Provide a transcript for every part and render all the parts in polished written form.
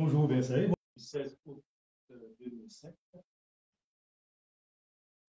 Bonjour, Berset. 16 août 2005.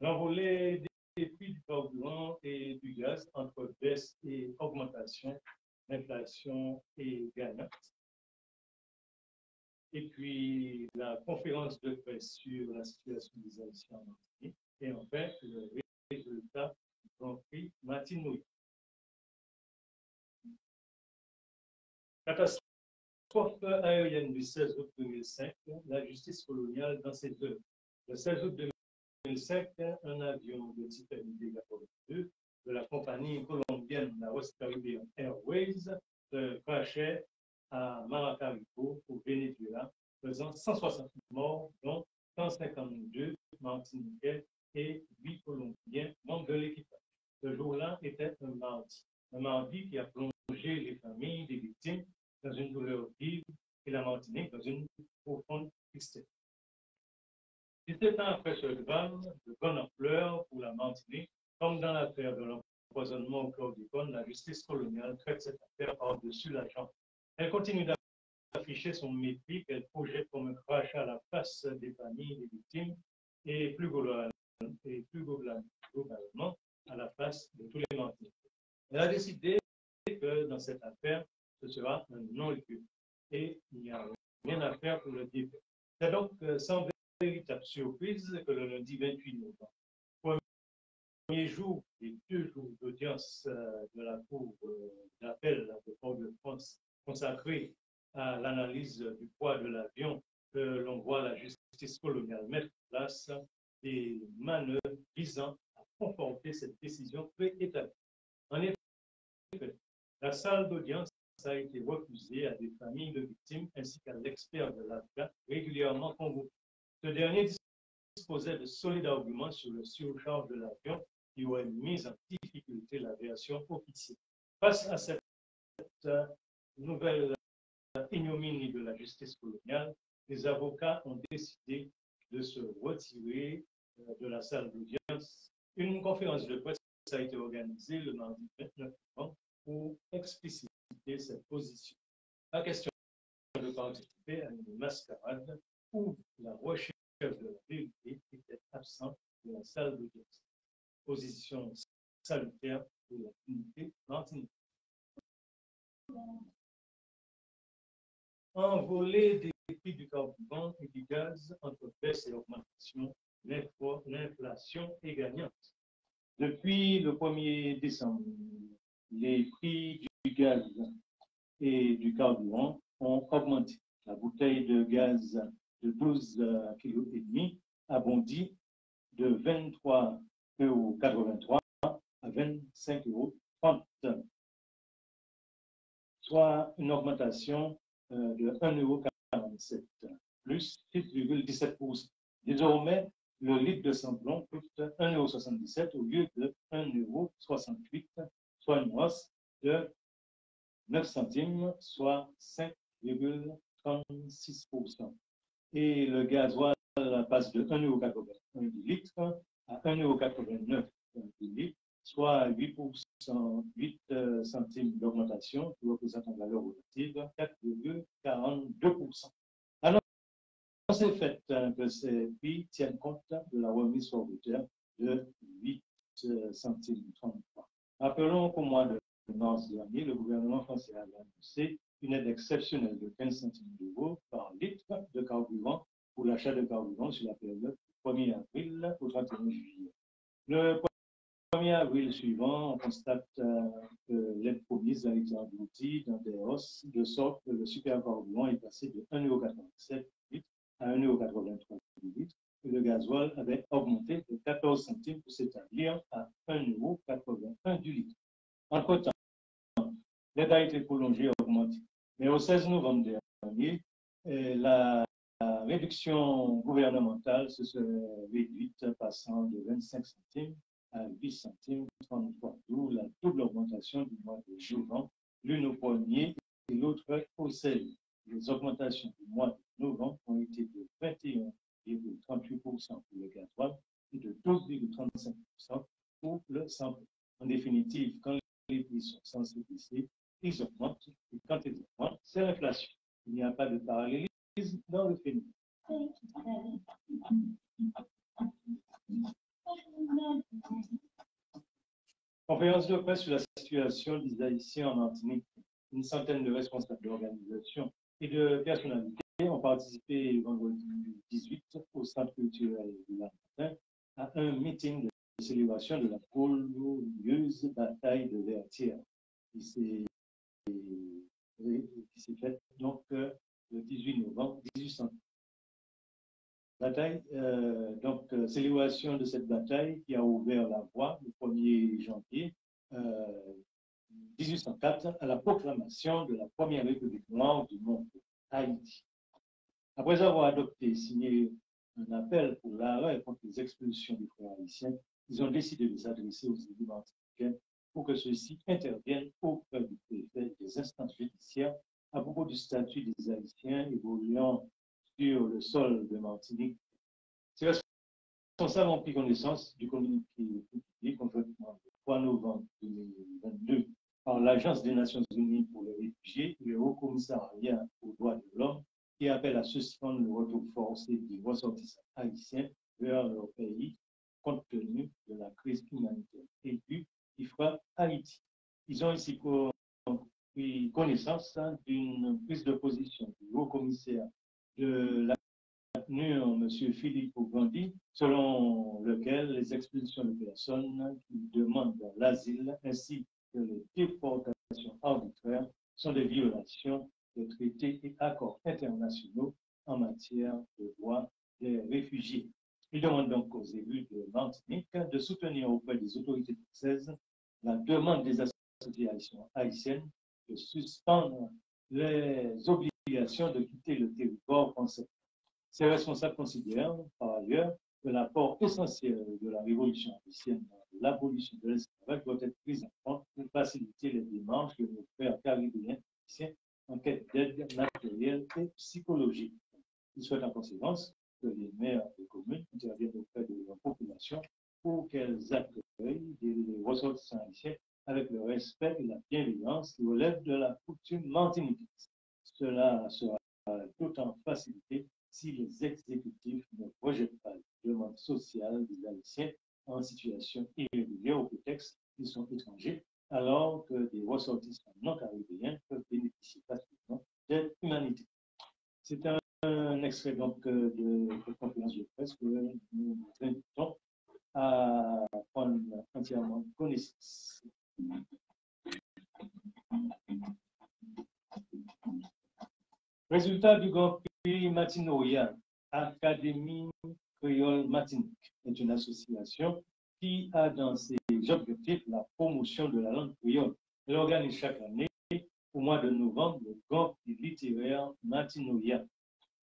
L'envolée des prix du carburant et du gaz entre baisse et augmentation, inflation et gagnante. Et puis la conférence de presse sur la situation des Haïtiens en Martinique. Et enfin, le résultat du Grand Prix Martinique. Catastrophe aérienne du 16 août 2005, la justice coloniale dans ses œuvres. Le 16 août 2005, un avion de type MD-82 de la compagnie colombienne la West Caribbean Airways crashait à Maracaibo, au Venezuela, faisant 160 morts, dont 152 Martiniquais et 8 Colombiens, membres de l'équipage. Ce jour-là était un mardi qui a plongé les familles des victimes dans une douleur vive et la Martinique dans une profonde tristesse. 17 ans après ce drame de grande ampleur pour la Martinique, comme dans l'affaire de l'empoisonnement au chlordécone, la justice coloniale traite cette affaire par-dessus la jambe. Elle continue d'afficher son mépris qu'elle projette comme un crachat à la face des familles des victimes et plus globalement à la face de tous les Martiniquais. Elle a décidé que dans cette affaire, ce sera un non-lieu et il n'y a rien à faire pour le défaire. C'est donc sans véritable surprise que le lundi 28 novembre, premier jour et 2 jours d'audience de la Cour d'appel de Port-de-France consacrée à l'analyse du poids de l'avion, que l'on voit la justice coloniale mettre en place des manœuvres visant à conforter cette décision préétablie. En effet, la salle d'audience a été refusée à des familles de victimes ainsi qu'à l'expert de l'AFCA régulièrement convoqué. Ce dernier disposait de solides arguments sur le surcharge de l'avion qui aurait mis en difficulté la version officielle. Face à cette nouvelle ignominie de la justice coloniale, les avocats ont décidé de se retirer de la salle d'audience. Une conférence de presse a été organisée le mardi 29 novembre pour expliciter cette position. La question de participer à une mascarade où la recherche de la vérité était absente de la salle d'audience. Position salutaire pour la unité martiniquaise. Envolée des prix du carburant et du gaz entre baisse et augmentation, l'inflation est gagnante. Depuis le 1er décembre, les prix du gaz et du carburant ont augmenté. La bouteille de gaz de 12,5 kg a bondi de 23,83 € à 25,30 €, soit une augmentation de 1,47 €, plus 6,17%. Désormais, le litre de samplon coûte 1,77 € au lieu de 1,68 €, soit une hausse de 9 centimes, soit 5,36%. Et le gasoil passe de 1,81 € du litre à 1,89 € du litre, soit 8 centimes d'augmentation, qui représente en valeur relative 4,42%. Alors, c'est fait que ces prix tiennent compte de la remise forfaitaire de 8 centimes 33. Rappelons qu'au mois de mars dernier, le gouvernement français a annoncé une aide exceptionnelle de 15 centimes d'euros par litre de carburant pour l'achat de carburant sur la période du 1er avril au 31 juillet. Le 1er avril suivant, on constate que l'aide promise a été engloutie dans des hausses, de sorte que le supercarburant est passé de 1,87 € du litre à 1,83 € du litre, et le gasoil avait augmenté de 14 centimes pour s'établir à 1,81 € du litre. Entre-temps, l'aide a été prolongée et augmentée. Mais au 16 novembre dernier, la réduction gouvernementale se serait réduite, passant de 25 centimes à 8 centimes 33, d'où la double augmentation du mois de novembre, l'une au 1er et l'autre au 16. Les augmentations du mois de novembre ont été de 21,38% pour le gasoil et de 12,35% pour le samplon. En définitive, quand les prix sont censés baisser, ils augmentent, et quand ils augmentent, c'est l'inflation. Il n'y a pas de parallélisme conférence de presse sur la situation des Haïtiens en Martinique. Une centaine de responsables d'organisations et de personnalités ont participé vendredi 18 au Centre culturel de la Matin à un meeting de célébration de la glorieuse bataille de Vertières qui s'est faite donc le 18 novembre 1800. Bataille, célébration de cette bataille qui a ouvert la voie le 1er janvier 1804 à la proclamation de la première République noire du monde, Haïti. Après avoir adopté et signé un appel pour l'arrêt contre les expulsions des frères haïtiens, ils ont décidé de s'adresser aux élus martiniquais pour que ceux-ci interviennent auprès du préfet des instances judiciaires à propos du statut des Haïtiens évoluant sur le sol de Martinique. Ces responsables ont pris connaissance du communiqué publié conjointement le 3 novembre 2022 par l'Agence des Nations Unies pour les réfugiés et le Haut Commissariat aux droits de l'homme qui appelle à suspendre le retour forcé des ressortissants haïtiens vers leur pays compte tenu de la crise humanitaire aiguë qui frappe Haïti. Ils ont ici pris connaissance d'une prise de position du Haut Commissaire de la M. Philippe Grandi, selon lequel les expulsions de personnes qui demandent l'asile ainsi que les déportations arbitraires sont des violations des traités et accords internationaux en matière de droits des réfugiés. Il demande donc aux élus de Martinique de soutenir auprès des autorités françaises la demande des associations haïtiennes de suspendre les obligations de quitter le territoire français. Ces responsables considèrent, par ailleurs, que l'apport essentiel de la révolution haïtienne dans l'abolition de l'esclavage doit être pris en compte pour faciliter les démarches de nos frères caribéens haïtiens en quête d'aide matérielle et psychologique. Ils souhaitent en conséquence que les maires des communes interviennent auprès de leur population pour qu'elles accueillent les ressortissants haïtiens avec le respect et la bienveillance qui relèvent de la coutume martiniquaise. Cela sera d'autant facilité si les exécutifs ne rejettent pas les demandes sociales des Haïtiens en situation irrégulière au prétexte qu'ils sont étrangers, alors que des ressortissants non caribéens peuvent bénéficier facilement d'aide humanitaire. C'est un extrait donc de cette conférence de presse que nous nous invitons à prendre entièrement connaissance. Résultat du Grand Prix Matinoya, Académie Créole Martinique est une association qui a dans ses objectifs la promotion de la langue créole. Elle organise chaque année, au mois de novembre, le Grand Prix littéraire Matinoya,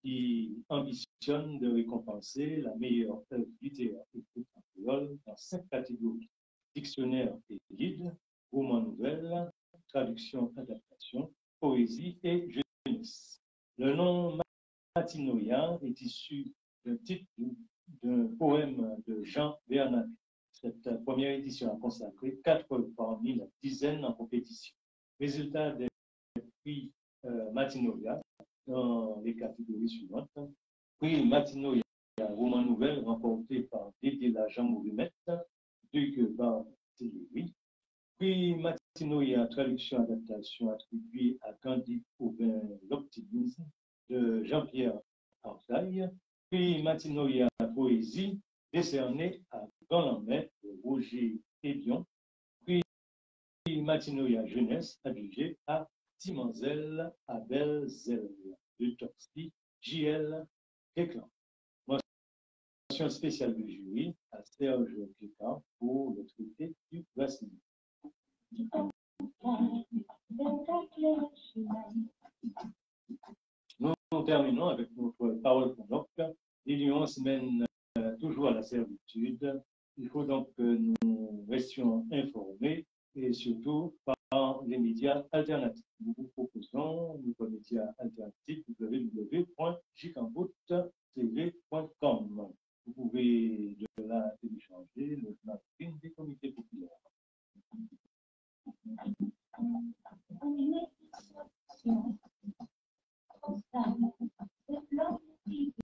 qui ambitionne de récompenser la meilleure œuvre littéraire écrite en créole dans 5 catégories: dictionnaire et guide, roman nouvelle, traduction, adaptation, poésie et jeunesse. Le nom Matinoya est issu d'un titre d'un poème de Jean Bernat. Cette première édition a consacré 4 parmi la dizaine en compétition. Résultat des prix Matinoya dans les catégories suivantes. Prix Matinoya, roman nouvelle remporté par Dédé Jean Mourimette, Duc par Téléry. Prix Matinoya, traduction adaptation attribuée à Candide Aubin l'optimisme de Jean-Pierre Artaille. Prix Matinoya poésie décerné à Grand-Lamet de Roger Hédion. Prix Matinoya jeunesse adjugé à Timanzel Abel Zel de Torski J.L. Kéclan. Mention spéciale du jury à Serge Kéclan pour le traité du Brassini. Nous terminons avec notre parole convoque. Les nuances mènent toujours à la servitude. Il faut donc que nous restions informés et surtout par les médias alternatifs. Nous vous proposons notre média alternatif www.jcambout.tv.com. Vous pouvez de là télécharger le magazine des comités populaires.